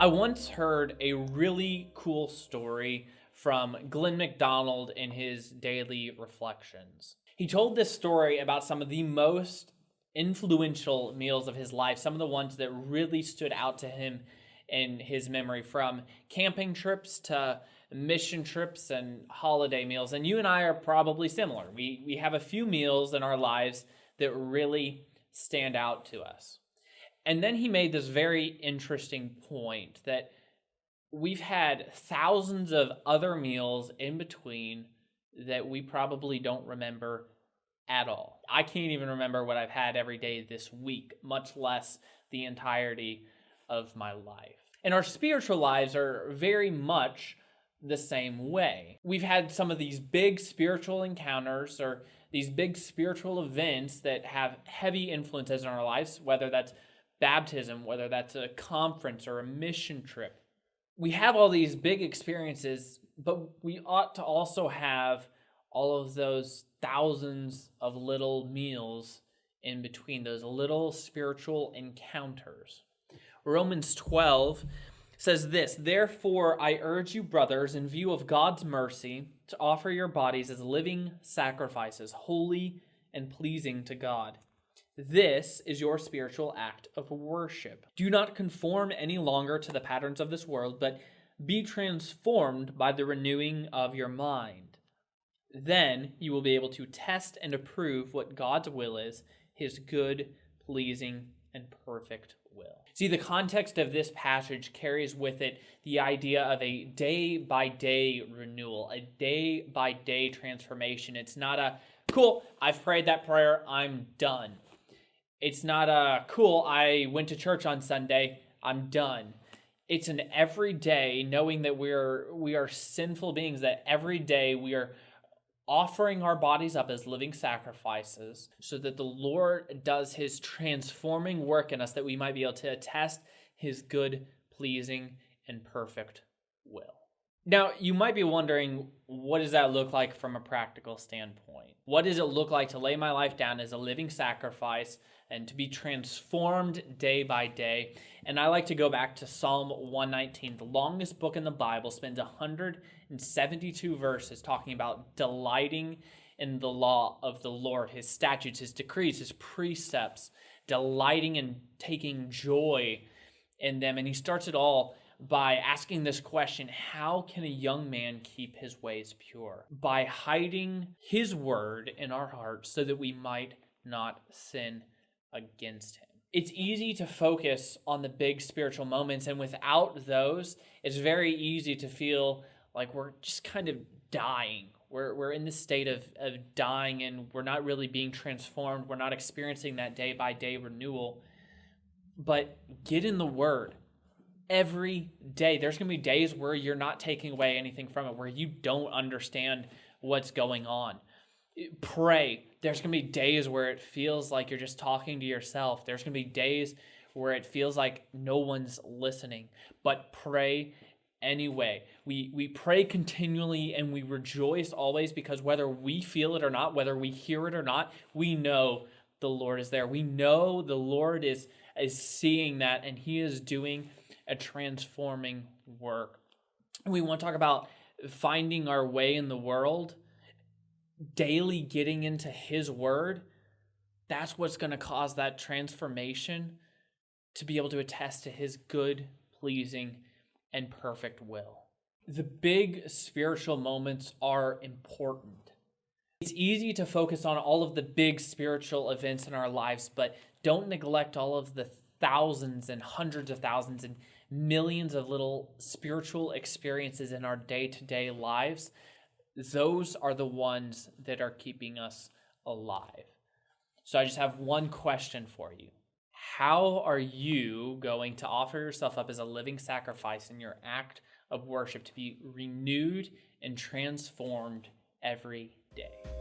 I once heard a really cool story from Glenn MacDonald in his daily reflections. He told this story about some of the most influential meals of his life, some of the ones that really stood out to him in his memory, from camping trips to mission trips and holiday meals. And you and I are probably similar. We have a few meals in our lives that really stand out to us. And then he made this very interesting point that we've had thousands of other meals in between that we probably don't remember at all. I can't even remember what I've had every day this week, much less the entirety of my life. And our spiritual lives are very much the same way. We've had some of these big spiritual encounters or these big spiritual events that have heavy influences in our lives, whether that's baptism, whether that's a conference or a mission trip. We have all these big experiences, but we ought to also have all of those thousands of little meals in between, those little spiritual encounters. Romans 12 says this: "Therefore I urge you, brothers, in view of God's mercy, to offer your bodies as living sacrifices, holy and pleasing to God. This is your spiritual act of worship. Do not conform any longer to the patterns of this world, but be transformed by the renewing of your mind. Then you will be able to test and approve what God's will is, his good, pleasing, and perfect will." See, the context of this passage carries with it the idea of a day-by-day renewal, a day-by-day transformation. It's not a, cool, I've prayed that prayer, I'm done. It's not a, cool, I went to church on Sunday, I'm done. It's an everyday, knowing that we are sinful beings, that every day we are offering our bodies up as living sacrifices so that the Lord does his transforming work in us, that we might be able to attest his good, pleasing, and perfect will. Now, you might be wondering, what does that look like from a practical standpoint? What does it look like to lay my life down as a living sacrifice and to be transformed day by day? And I like to go back to Psalm 119, the longest book in the Bible, spends 172 verses talking about delighting in the law of the Lord, his statutes, his decrees, his precepts, delighting and taking joy in them. And he starts it all by asking this question: how can a young man keep his ways pure? By hiding his word in our hearts so that we might not sin against him. It's easy to focus on the big spiritual moments, and without those, it's very easy to feel like we're just kind of dying. We're in this state of dying, and we're not really being transformed. We're not experiencing that day-by-day renewal. But get in the Word every day. There's going to be days where you're not taking away anything from it, where you don't understand what's going on. Pray. There's going to be days where it feels like you're just talking to yourself. There's going to be days where it feels like no one's listening. But pray anyway. We pray continually, and we rejoice always, because whether we feel it or not, whether we hear it or not, we know the Lord is there. We know the Lord is seeing that, and he is doing a transforming work. We want to talk about finding our way in the world, daily getting into his word. That's what's going to cause that transformation to be able to attest to his good, pleasing, and perfect will. The big spiritual moments are important. It's easy to focus on all of the big spiritual events in our lives, but don't neglect all of the thousands and hundreds of thousands and millions of little spiritual experiences in our day-to-day lives. Those are the ones that are keeping us alive. So I just have one question for you. How are you going to offer yourself up as a living sacrifice in your act of worship to be renewed and transformed every day?